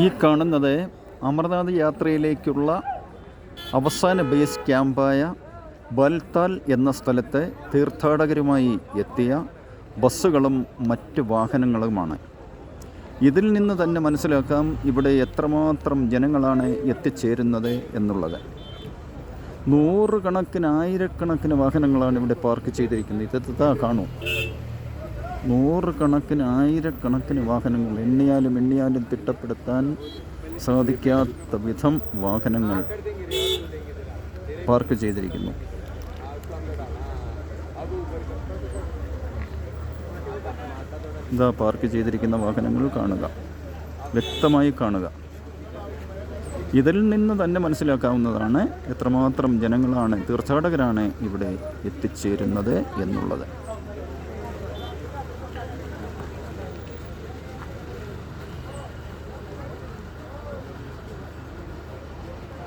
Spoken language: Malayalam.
ഈ കാണുന്നത് അമർനാഥ് യാത്രയിലേക്കുള്ള അവസാന ബേസ് ക്യാമ്പായ ബൽതാൽ എന്ന സ്ഥലത്തെ തീർത്ഥാടകരുമായി എത്തിയ ബസ്സുകളും മറ്റ് വാഹനങ്ങളുമാണ്. ഇതിൽ നിന്ന് തന്നെ മനസ്സിലാക്കാം ഇവിടെ എത്രമാത്രം ജനങ്ങളാണ് എത്തിച്ചേരുന്നത് എന്നുള്ളത്. നൂറുകണക്കിന് ആയിരക്കണക്കിന് വാഹനങ്ങളാണ് ഇവിടെ പാർക്ക് ചെയ്തിരിക്കുന്നത്. ഇതാ കാണൂ, നൂറുകണക്കിന് ആയിരക്കണക്കിന് വാഹനങ്ങൾ, എണ്ണിയാലും തിട്ടപ്പെടുത്താൻ സാധിക്കാത്ത വിധം വാഹനങ്ങൾ പാർക്ക് ചെയ്തിരിക്കുന്നു. ഇതാ പാർക്ക് ചെയ്തിരിക്കുന്ന വാഹനങ്ങൾ കാണുക, വ്യക്തമായി കാണുക. ഇതിൽ നിന്ന് തന്നെ മനസ്സിലാക്കാവുന്നതാണ് എത്രമാത്രം ജനങ്ങളാണ്, തീർത്ഥാടകരാണ് ഇവിടെ എത്തിച്ചേരുന്നത് എന്നുള്ളത്.